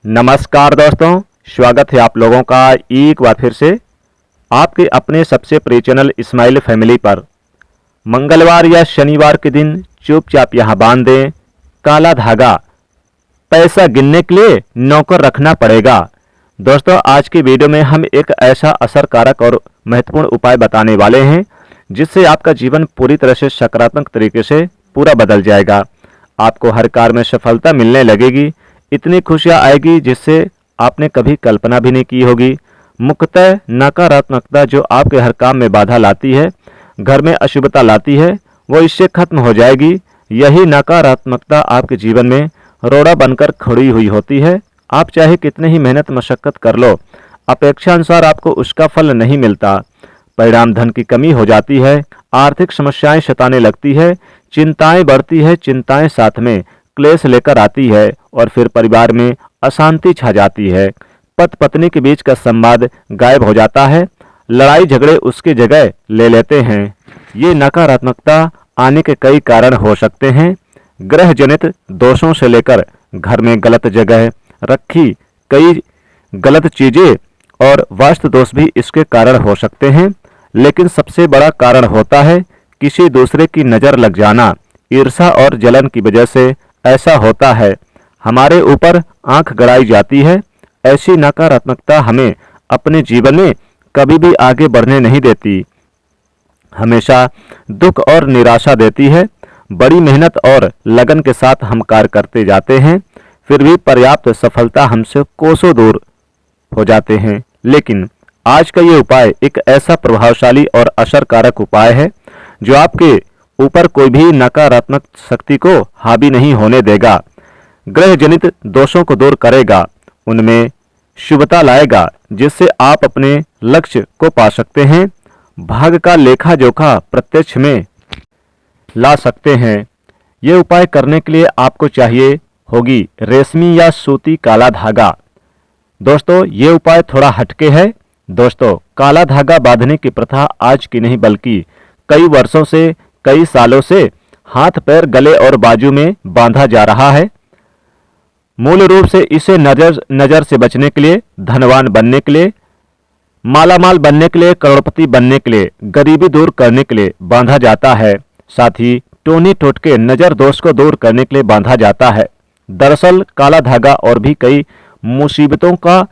नमस्कार दोस्तों, स्वागत है आप लोगों का एक बार फिर से आपके अपने सबसे प्रिय चैनल इस्माइल फैमिली पर। मंगलवार या शनिवार के दिन चुपचाप यहाँ बांध दें काला धागा। पैसा गिनने के लिए नौकर रखना पड़ेगा। दोस्तों, आज की वीडियो में हम एक ऐसा असरकारक और महत्वपूर्ण उपाय बताने वाले हैं जिससे आपका जीवन पूरी तरह से सकारात्मक तरीके से पूरा बदल जाएगा। आपको हर कार्य में सफलता मिलने लगेगी, इतनी खुशियाँ आएगी जिससे आपने कभी कल्पना भी नहीं की होगी। मुख्यतः नकारात्मकता जो आपके हर काम में बाधा लाती है, घर में अशुभता लाती है, वो इससे खत्म हो जाएगी। यही नकारात्मकता आपके जीवन में रोड़ा बनकर खड़ी हुई होती है। आप चाहे कितने ही मेहनत मशक्कत कर लो, अपेक्षा अनुसार आपको उसका फल नहीं मिलता। परिणाम धन की कमी हो जाती है, आर्थिक समस्याएं सताने लगती है, चिंताएं बढ़ती है, चिंताएं साथ में क्लेश लेकर आती है और फिर परिवार में अशांति छा जाती है। पति पत्नी के बीच का संवाद गायब हो जाता है, लड़ाई झगड़े उसकी जगह ले लेते हैं। ये नकारात्मकता आने के कई कारण हो सकते हैं। ग्रह जनित दोषों से लेकर घर में गलत जगह रखी कई गलत चीजें और वास्तु दोष भी इसके कारण हो सकते हैं। लेकिन सबसे बड़ा कारण होता है किसी दूसरे की नज़र लग जाना। ईर्ष्या और जलन की वजह से ऐसा होता है, हमारे ऊपर आंख गड़ाई जाती है। ऐसी नकारात्मकता हमें अपने जीवन में कभी भी आगे बढ़ने नहीं देती, हमेशा दुख और निराशा देती है। बड़ी मेहनत और लगन के साथ हम कार्य करते जाते हैं, फिर भी पर्याप्त सफलता हमसे कोसों दूर हो जाते हैं। लेकिन आज का ये उपाय एक ऐसा प्रभावशाली और असरकारक उपाय है जो आपके ऊपर कोई भी नकारात्मक शक्ति को हावी नहीं होने देगा। ग्रह जनित दोषों को दूर करेगा, उनमें शुभता लाएगा जिससे आप अपने लक्ष्य को पा सकते हैं। भाग्य का लेखा जोखा प्रत्यक्ष में ला सकते हैं। ये उपाय करने के लिए आपको चाहिए होगी रेशमी या सूती काला धागा। दोस्तों, ये उपाय थोड़ा हटके है। दोस्तों, काला धागा बांधने की प्रथा आज की नहीं बल्कि कई वर्षों से, कई सालों से हाथ पैर गले और बाजू में बांधा जा रहा है। मूल रूप से इसे नजर से बचने के लिए, धनवान बनने के लिए, मालामाल बनने के लिए, करोड़पति बनने के लिए, गरीबी दूर करने के लिए बांधा जाता है। साथ ही टोनी टोटके नजर दोष को दूर करने के लिए बांधा जाता है। दरअसल काला धागा और भी कई मुसीबतों का,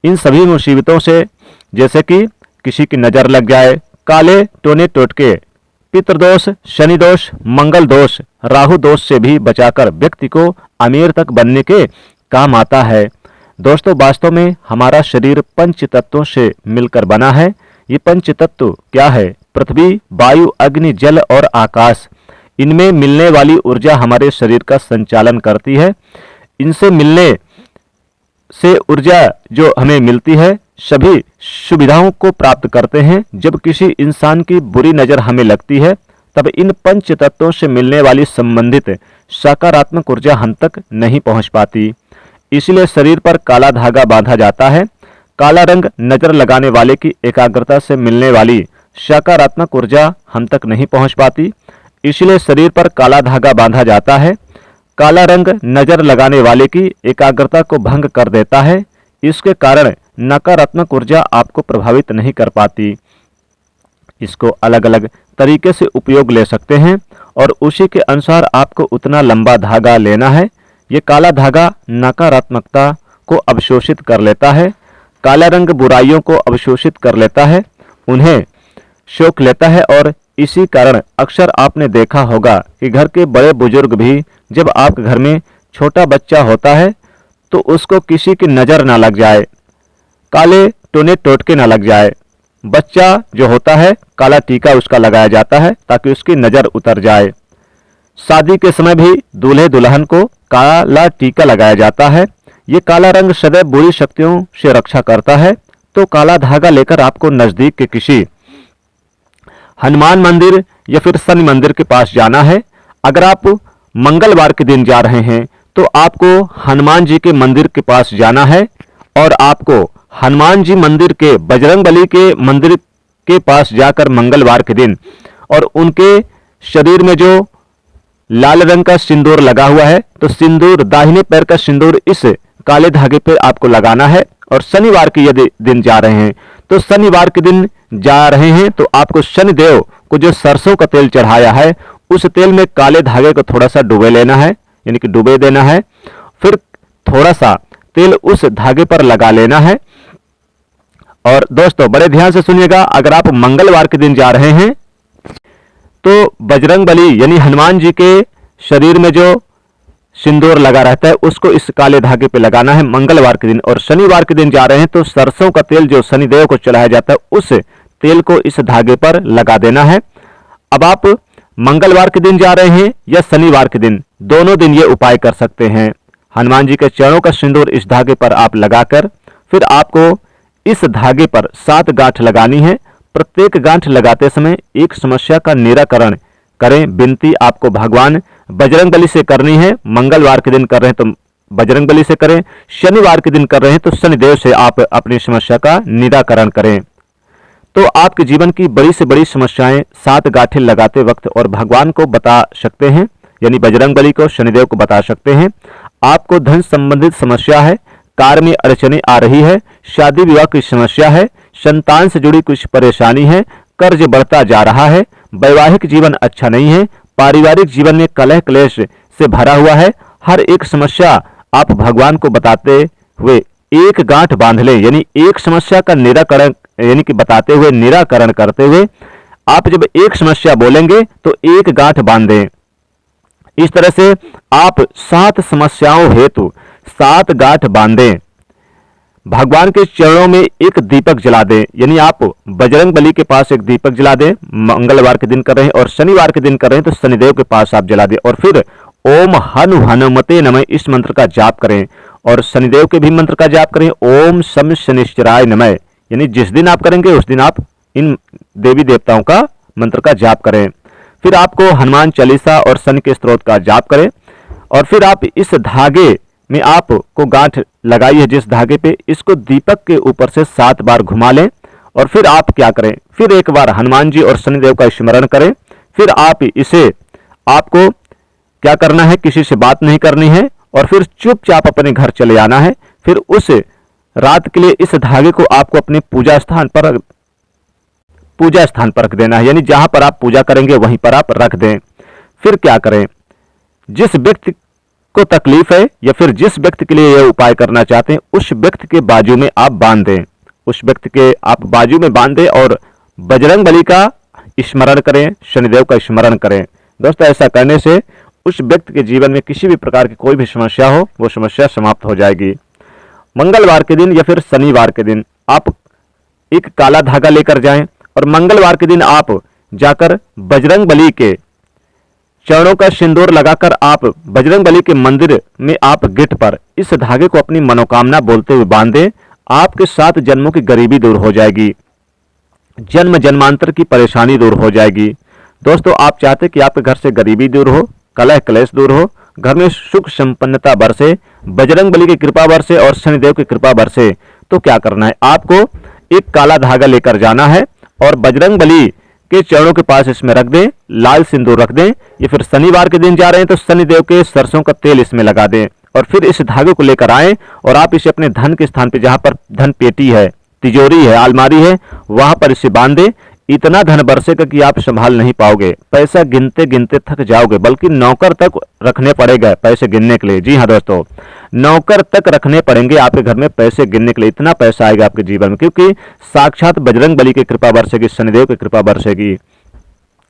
इन सभी मुसीबतों से जैसे कि किसी की नजर लग जाए, काले टोने टोटके, पितृदोष, शनि दोष, मंगल दोष, राहु दोष से भी बचाकर व्यक्ति को अमीर तक बनने के काम आता है। दोस्तों, वास्तव में हमारा शरीर पंच तत्वों से मिलकर बना है। ये पंच तत्व क्या है? पृथ्वी, वायु, अग्नि, जल और आकाश। इनमें मिलने वाली ऊर्जा हमारे शरीर का संचालन करती है। इनसे मिलने से ऊर्जा जो हमें मिलती है, सभी सुविधाओं को प्राप्त करते हैं। जब किसी इंसान की बुरी नज़र हमें लगती है, तब इन पंच तत्वों से मिलने वाली संबंधित सकारात्मक ऊर्जा हम तक नहीं पहुंच पाती। इसलिए शरीर पर काला धागा बांधा जाता है। काला रंग नजर लगाने वाले की एकाग्रता से मिलने वाली सकारात्मक ऊर्जा हम तक नहीं पहुंच पाती। इसलिए शरीर पर काला धागा बांधा जाता है। काला रंग नजर लगाने वाले की एकाग्रता को भंग कर देता है। इसके कारण नकारात्मक ऊर्जा आपको प्रभावित नहीं कर पाती। इसको अलग अलग तरीके से उपयोग ले सकते हैं और उसी के अनुसार आपको उतना लंबा धागा लेना है। ये काला धागा नकारात्मकता को अवशोषित कर लेता है। काला रंग बुराइयों को अवशोषित कर लेता है, उन्हें सोख लेता है। और इसी कारण अक्सर आपने देखा होगा कि घर के बड़े बुजुर्ग भी, जब आपके घर में छोटा बच्चा होता है तो उसको किसी की नज़र ना लग जाए, काले टोने टोटके ना लग जाए। बच्चा जो होता है, काला टीका उसका लगाया जाता है ताकि उसकी नज़र उतर जाए। शादी के समय भी दूल्हे दुल्हन को काला टीका लगाया जाता है। ये काला रंग सदैव बुरी शक्तियों से रक्षा करता है। तो काला धागा लेकर आपको नज़दीक के किसी हनुमान मंदिर या फिर शनि मंदिर के पास जाना है। अगर आप मंगलवार के दिन जा रहे हैं तो आपको हनुमान जी के मंदिर के पास जाना है और आपको हनुमान जी मंदिर के, बजरंगबली के मंदिर के पास जाकर मंगलवार के दिन, और उनके शरीर में जो लाल रंग का सिंदूर लगा हुआ है, तो सिंदूर, दाहिने पैर का सिंदूर इस काले धागे पे आपको लगाना है। और शनिवार के यदि दिन जा रहे हैं तो शनिवार के दिन जा रहे हैं तो आपको शनिदेव को जो सरसों का तेल चढ़ाया है उस तेल में काले धागे को थोड़ा सा डुबे लेना है, यानी कि डुबे देना है। फिर थोड़ा सा तेल उस धागे पर लगा लेना है। और दोस्तों बड़े ध्यान से सुनिएगा, अगर आप मंगलवार के दिन जा रहे हैं तो बजरंगबली यानी हनुमान जी के शरीर में जो सिंदूर लगा रहता है उसको इस काले धागे पे लगाना है मंगलवार के दिन। और शनिवार के दिन जा रहे हैं तो सरसों का तेल जो शनिदेव को चढ़ाया जाता है उस तेल को इस धागे पर लगा देना है। अब आप मंगलवार के दिन जा रहे हैं या शनिवार के दिन, दोनों दिन ये उपाय कर सकते हैं। हनुमान जी के चरणों का सिंदूर इस धागे पर आप लगाकर फिर आपको इस धागे पर 7 गांठ लगानी है। प्रत्येक गांठ लगाते समय एक समस्या का निराकरण करें। विनती आपको भगवान बजरंगबली से करनी है। मंगलवार के दिन कर रहे हैं तो बजरंगबली से करें, शनिवार के दिन कर रहे हैं तो शनिदेव से आप अपनी समस्या का निराकरण करें। तो आपके जीवन की बड़ी से बड़ी समस्याएं 7 गांठें लगाते वक्त और भगवान को बता सकते हैं, यानी बजरंगबली को, शनिदेव को बता सकते हैं। आपको धन संबंधित समस्या है, कार्य में अड़चने आ रही है, शादी विवाह की समस्या है, संतान से जुड़ी कुछ परेशानी है, कर्ज बढ़ता जा रहा है, वैवाहिक जीवन अच्छा नहीं है, पारिवारिक जीवन में कलह क्लेश से भरा हुआ है। हर एक समस्या आप भगवान को बताते हुए एक गांठ बांध ले, यानी एक समस्या का निराकरण, यानी कि बताते हुए निराकरण करते हुए आप जब एक समस्या बोलेंगे तो एक गांठ बांधें। इस तरह से आप 7 समस्याओं हेतु 7 गांठ बांधें। भगवान के चरणों में एक दीपक जला दें, यानी आप बजरंगबली के पास एक दीपक जला दें। मंगलवार के दिन कर रहे हैं और शनिवार के दिन कर रहे हैं तो शनिदेव के पास आप जला दें। और फिर ओम हनुमते नमः इस मंत्र का जाप करें और शनिदेव के भी मंत्र का जाप करें। ओम शम शनिश्चराय नमः, यानी जिस दिन आप करेंगे उस दिन आप इन देवी देवताओं का मंत्र का जाप करें। फिर आपको हनुमान चालीसा और शनि के स्तोत्र का जाप करें। और फिर आप इस धागे में आपको गांठ लगाई है जिस धागे पे, इसको दीपक के ऊपर से 7 बार घुमा लें। और फिर आप क्या करें, फिर एक बार हनुमान जी और शनिदेव का स्मरण करें। फिर आप इसे, आपको क्या करना है, किसी से बात नहीं करनी है और फिर चुपचाप अपने घर चले आना है। फिर उस रात के लिए इस धागे को आपको अपने पूजा स्थान पर रख देना है, यानी जहां पर आप पूजा करेंगे वहीं पर आप रख दें। फिर क्या करें, जिस व्यक्ति को तकलीफ है या फिर जिस व्यक्ति के लिए यह उपाय करना चाहते हैं उस व्यक्ति के बाजू में आप बांध दें, उस व्यक्ति के आप बाजू में बांध दें और बजरंगबली का स्मरण करें, शनिदेव का स्मरण करें। दोस्तों ऐसा करने से उस व्यक्ति के जीवन में किसी भी प्रकार की कोई भी समस्या हो वो समस्या समाप्त हो जाएगी। मंगलवार के दिन या फिर शनिवार के दिन आप एक काला धागा लेकर जाएं और मंगलवार के दिन आप जाकर बजरंगबली के चरणों का सिंदूर लगाकर आप बजरंगबली के मंदिर में आप गेट पर इस धागे को अपनी मनोकामना बोलते हुए बांधें। आपके 7 जन्मों की गरीबी दूर हो जाएगी, जन्म जन्मांतर की परेशानी दूर हो जाएगी। दोस्तों आप चाहते कि आपके घर से गरीबी दूर हो, कलह क्लेश दूर हो, घर में सुख संपन्नता बरसे, बजरंगबली की कृपा बरसे और शनिदेव की कृपा बरसे, तो क्या करना है, आपको एक काला धागा लेकर जाना है और बजरंगबली के चरणों के पास इसमें रख दें, लाल सिंदूर रख दें। या फिर शनिवार के दिन जा रहे हैं तो शनिदेव के सरसों का तेल इसमें लगा दें और फिर इस धागे को लेकर आएं और आप इसे अपने धन के स्थान पे, जहां पर धन पेटी है, तिजोरी है, अलमारी है, वहां पर इसे बांध दें। इतना धन बरसेगा कि आप संभाल नहीं पाओगे, पैसा गिनते गिनते थक जाओगे, बल्कि नौकर तक रखने पड़ेगा पैसे गिनने के लिए। जी हाँ दोस्तों, नौकर तक रखने पड़ेंगे आपके घर में पैसे गिनने के लिए, इतना पैसा आएगा आपके जीवन में, क्योंकि साक्षात बजरंगबली की कृपा बरसेगी, शनिदेव की कृपा बरसेगी।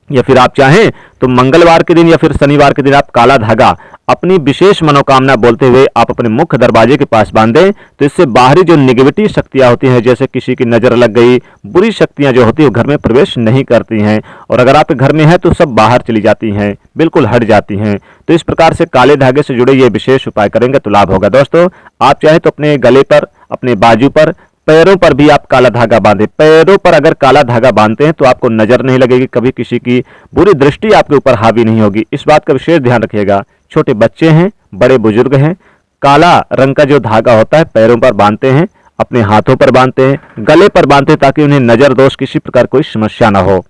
या फिर आप चाहें तो मंगलवार के दिन या फिर शनिवार के दिन आप काला धागा अपनी विशेष मनोकामना बोलते हुए आप अपने मुख्य दरवाजे के पास बांधें, तो इससे बाहरी जो नेगेटिव शक्तियां होती हैं, जैसे किसी की नजर लग गई, बुरी शक्तियां जो होती है घर में प्रवेश नहीं करती हैं और अगर आपके घर में है तो सब बाहर चली जाती हैं, बिल्कुल हट जाती हैं। तो इस प्रकार से काले धागे से जुड़े ये विशेष उपाय करेंगे तो लाभ होगा। दोस्तों आप चाहे तो अपने गले पर, अपने बाजू पर, पैरों पर भी आप काला धागा बांधे। पैरों पर अगर काला धागा बांधते हैं तो आपको नजर नहीं लगेगी, कभी किसी की बुरी दृष्टि आपके ऊपर हावी नहीं होगी। इस बात का विशेष ध्यान रखिएगा। छोटे बच्चे हैं, बड़े बुजुर्ग हैं, काला रंग का जो धागा होता है पैरों पर बांधते हैं, अपने हाथों पर बांधते हैं, गले पर बांधते हैं, ताकि उन्हें नजर दोष किसी प्रकार कोई समस्या ना हो।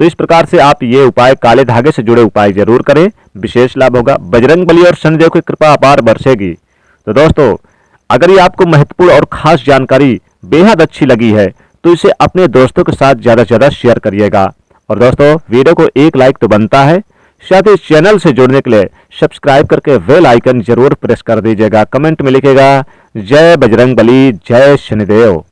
तो इस प्रकार से आप ये उपाय, काले धागे से जुड़े उपाय जरूर करें, विशेष लाभ होगा। बजरंगबली और शनिदेव की कृपा अपार बरसेगी। तो दोस्तों अगर ये आपको महत्वपूर्ण और खास जानकारी बेहद अच्छी लगी है तो इसे अपने दोस्तों के साथ ज़्यादा से ज़्यादा शेयर करिएगा। और दोस्तों, वीडियो को एक लाइक तो बनता है, साथ ही चैनल से जुड़ने के लिए सब्सक्राइब करके बेल आइकन जरूर प्रेस कर दीजिएगा। कमेंट में लिखिएगा जय बजरंगबली, जय शनिदेव।